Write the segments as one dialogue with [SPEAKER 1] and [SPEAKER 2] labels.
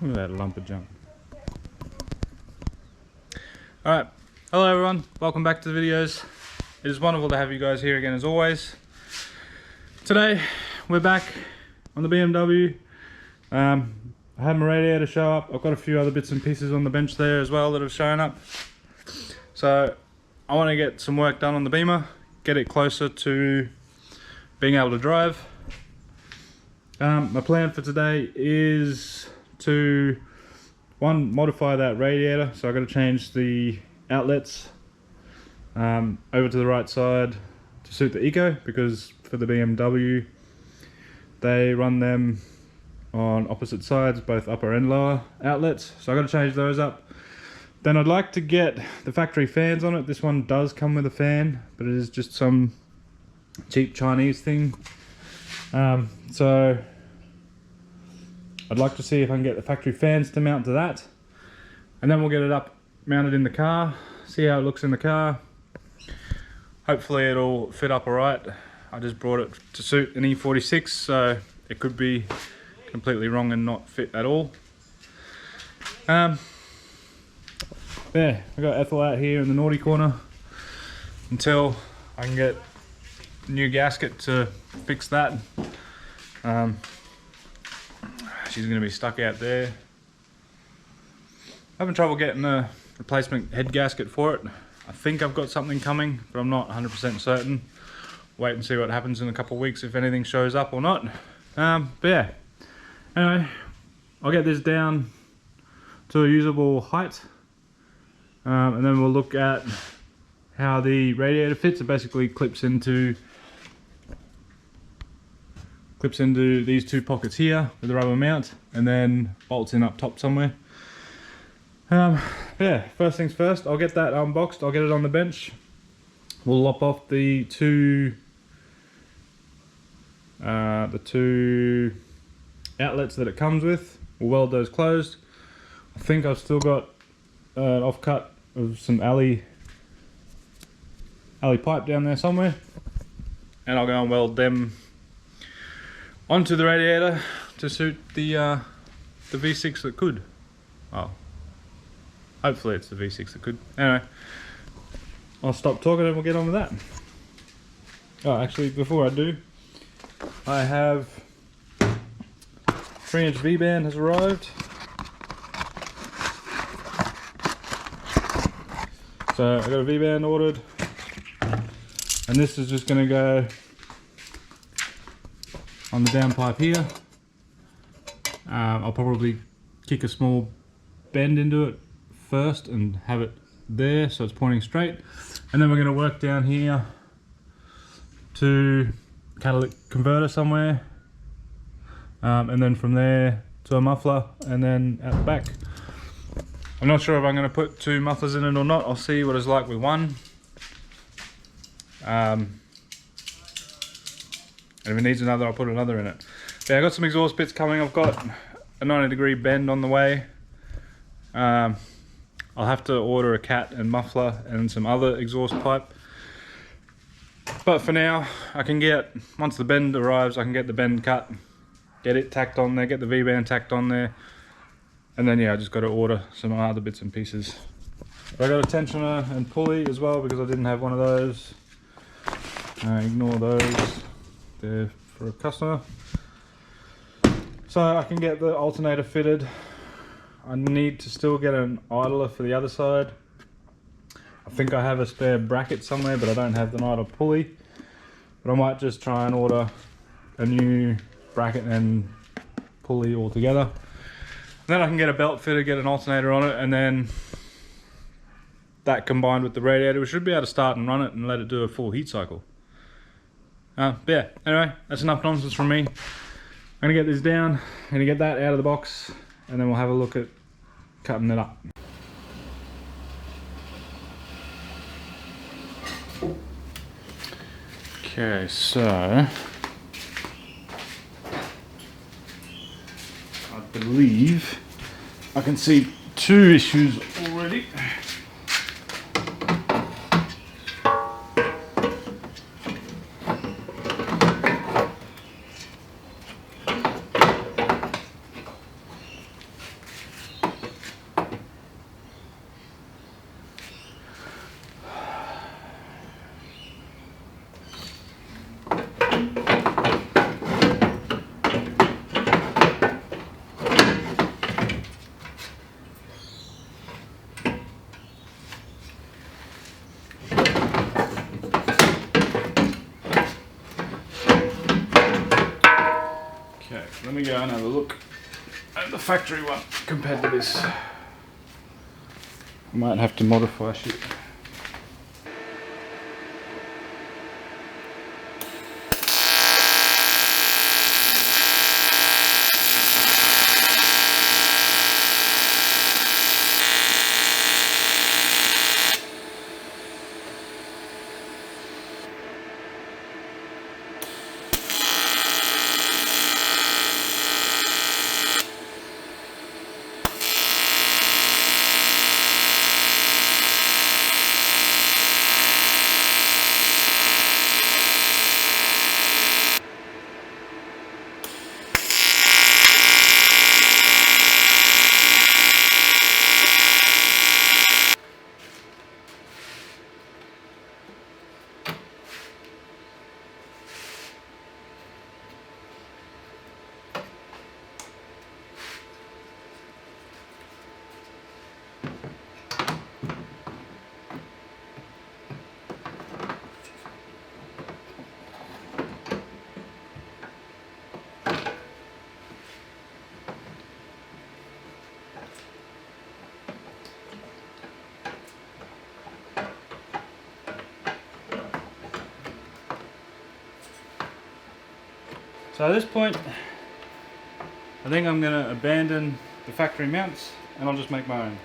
[SPEAKER 1] Look at that lump of junk. Alright, hello everyone, welcome back to the videos. It is wonderful to have you guys here again as always. Today, we're back on the BMW. I had my radiator show up. I've got a few other bits and pieces on the bench there as well that have shown up. So, I want to get some work done on the Beamer, get it closer to being able to drive. My plan for today is to modify that radiator. So I've got to change the outlets over to the right side to suit the Eco, because for the BMW they run them on opposite sides, both upper and lower outlets, so I've got to change those up. Then I'd like to get the factory fans on it. This one does come with a fan, but it is just some cheap Chinese thing. So I'd like to see if I can get the factory fans to mount to that, and then we'll get it up mounted in the car, see how it looks in the car. Hopefully it'll fit up alright. I just brought it to suit an E46, so it could be completely wrong and not fit at all. Yeah, I got Ethel out here in the naughty corner until I can get a new gasket to fix that. She's going to be stuck out there. Having trouble getting a replacement head gasket for it. I think I've got something coming, but I'm not 100% certain. Wait and see what happens in a couple of weeks if anything shows up or not. But yeah, anyway, I'll get this down to a usable height, and then we'll look at how the radiator fits. It basically clips into these two pockets here with the rubber mount, and then bolts in up top somewhere. Yeah, first things first, I'll get that unboxed, I'll get it on the bench. We'll lop off the two outlets that it comes with. We'll weld those closed. I think I've still got an offcut of some alley pipe down there somewhere, and I'll go and weld them onto the radiator to suit the V6 that could. Oh, hopefully it's the V6 that could. Anyway, I'll stop talking and we'll get on with that. Oh, actually, before I do, I have 3-inch V-band has arrived. So I got a V-band ordered, and this is just going to go on the downpipe here. I'll probably kick a small bend into it first and have it there so it's pointing straight, and then we're going to work down here to catalytic converter somewhere, and then from there to a muffler, and then at the back. I'm not sure if I'm going to put two mufflers in it or not. I'll see what it's like with one. And if it needs another, I'll put another in it. Yeah, I got some exhaust bits coming. I've got a 90-degree bend on the way. I'll have to order a cat and muffler and some other exhaust pipe. But for now, I can get, once the bend arrives, I can get the bend cut, get it tacked on there, get the V-band tacked on there. And then yeah, I just got to order some other bits and pieces. I got a tensioner and pulley as well because I didn't have one of those. Ignore those, they're for a customer. So I can get the alternator fitted. I need to still get an idler for the other side. I think I have a spare bracket somewhere, but I don't have the idler pulley. But I might just try and order a new bracket and pulley all together. Then I can get a belt fitted, get an alternator on it, and then that combined with the radiator, we should be able to start and run it and let it do a full heat cycle. But yeah, anyway, that's enough nonsense from me. I'm gonna get this down, I'm gonna get that out of the box, and then we'll have a look at cutting it up. Okay, so I believe I can see two issues already. me go and have a look at the factory one compared to this. I might have to modify shit. So at this point, I think I'm going to abandon the factory mounts and I'll just make my own.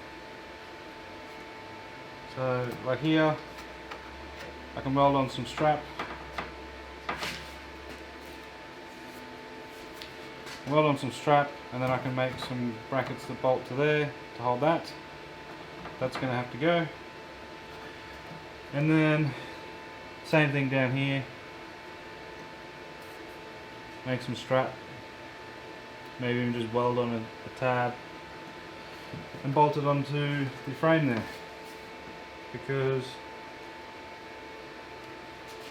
[SPEAKER 1] So like here, I can weld on some strap. Weld on some strap, and then I can make some brackets that bolt to there to hold that. That's going to have to go. And then same thing down here. Make some strap, maybe even just weld on a tab and bolt it onto the frame there, because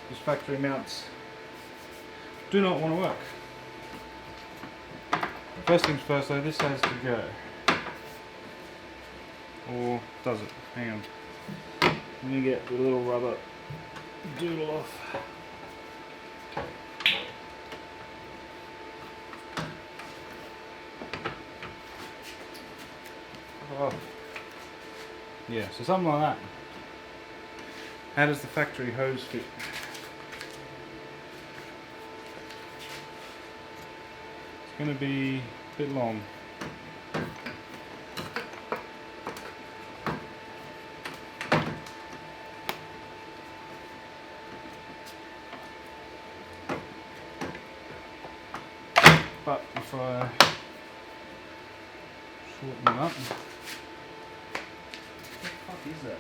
[SPEAKER 1] these factory mounts do not want to work. First things first though, this has to go. Or does it? Hang on. Let me get the little rubber doodle off. Oh. Yeah, so something like that. How does the factory hose fit? It's going to be a bit long. But if I shorten it up, what is that?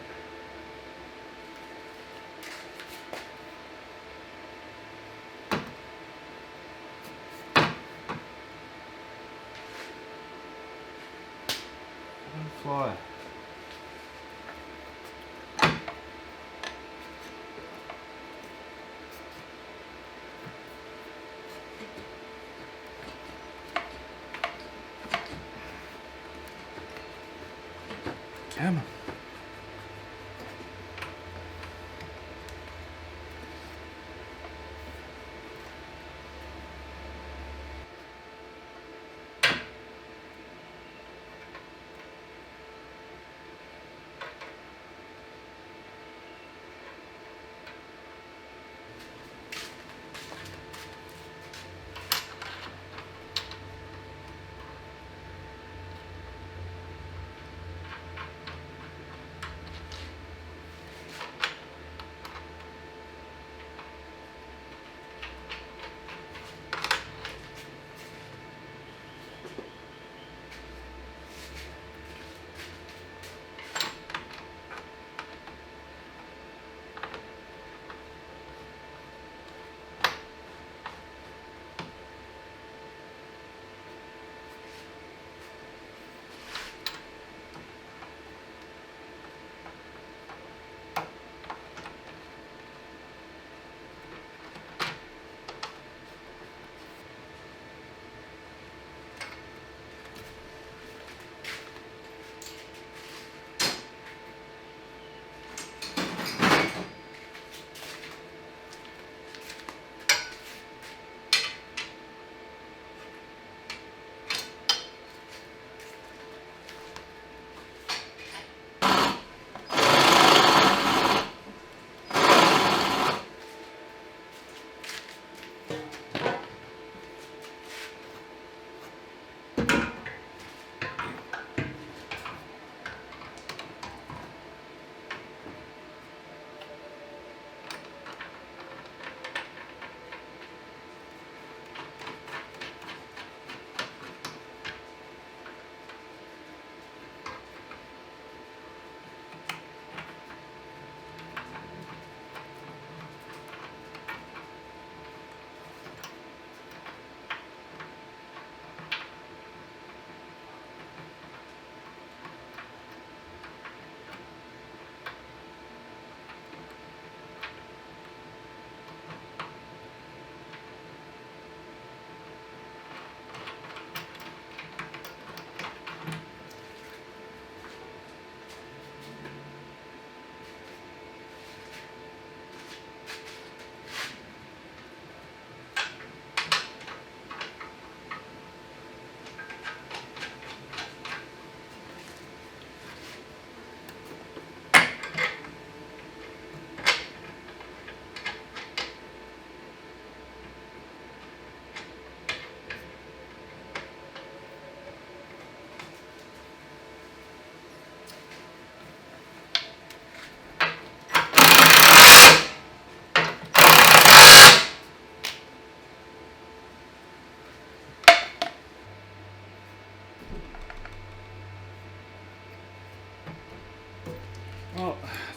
[SPEAKER 1] Don't fly. Come on.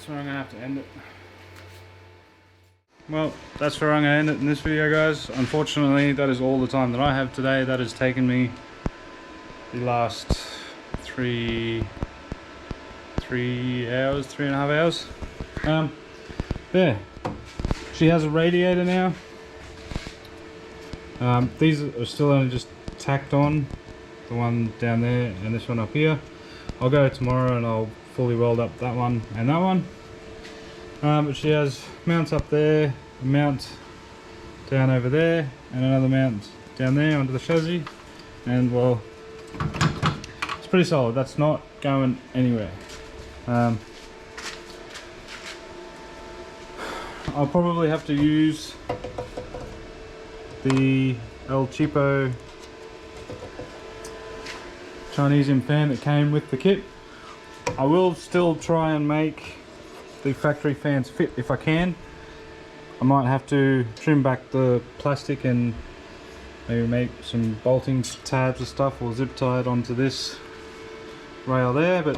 [SPEAKER 1] that's where I'm gonna have to end it. Well, that's where I'm gonna end it in this video, guys. Unfortunately, that is all the time that I have today. That has taken me the last 3.5 hours. Yeah, she has a radiator now. These are still only just tacked on, the one down there and this one up here. I'll go tomorrow and I'll fully weld up that one and that one. But she has mounts up there, a mount down over there, and another mount down there onto the chassis. And well, it's pretty solid. That's not going anywhere. I'll probably have to use the El Cheapo Chinese fan that came with the kit. I will still try and make the factory fans fit if I can. I might have to trim back the plastic and maybe make some bolting tabs and stuff, or zip tie it onto this rail there. But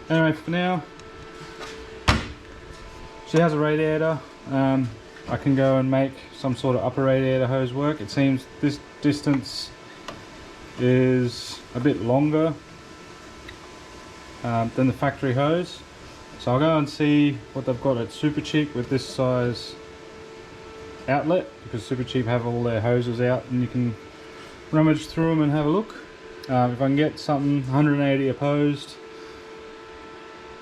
[SPEAKER 1] anyway, for now, she has a radiator. I can go and make some sort of upper radiator hose work. It seems this distance is a bit longer than the factory hose, so I'll go and see what they've got at Super Cheap with this size outlet, because Super Cheap have all their hoses out and you can rummage through them and have a look. If I can get something 180 opposed,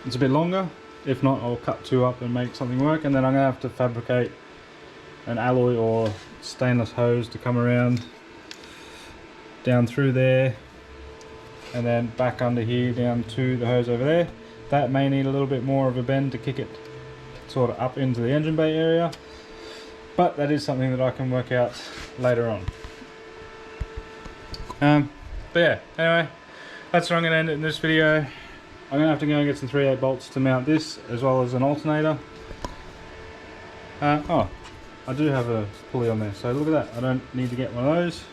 [SPEAKER 1] it's a bit longer. If not, I'll cut two up and make something work, and then I'm gonna have to fabricate an alloy or stainless hose to come around down through there and then back under here down to the hose over there. That may need a little bit more of a bend to kick it sort of up into the engine bay area, but that is something that I can work out later on. But yeah, anyway, that's where I'm going to end it in this video. I'm going to have to go and get some 3/8 bolts to mount this, as well as an alternator. Oh, I do have a pulley on there, so look at that. I don't need to get one of those.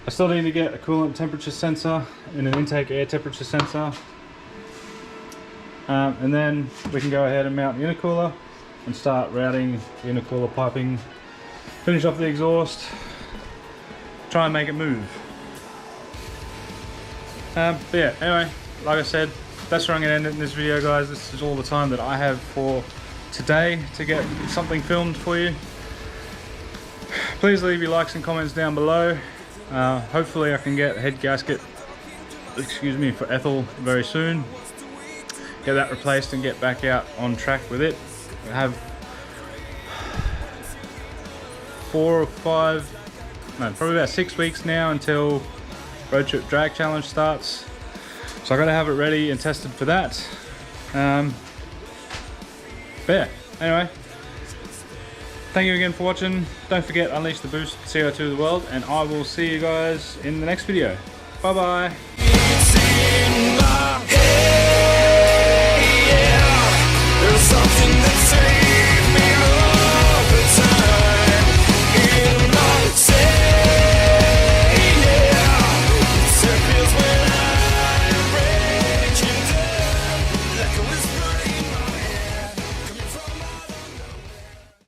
[SPEAKER 1] I still need to get a coolant temperature sensor and an intake air temperature sensor. And then we can go ahead and mount the intercooler and start routing the intercooler piping, finish off the exhaust, try and make it move. But yeah, anyway, like I said, that's where I'm going to end it in this video, guys. This is all the time that I have for today to get something filmed for you. Please leave your likes and comments down below. Hopefully I can get a head gasket, excuse me, for Ethel very soon. Get that replaced and get back out on track with it. I have probably about 6 weeks now until Road Trip Drag Challenge starts. So I got to have it ready and tested for that. But yeah, anyway, thank you again for watching. Don't forget, unleash the boost CO2 of the world, and I will see you guys in the next video. Bye bye.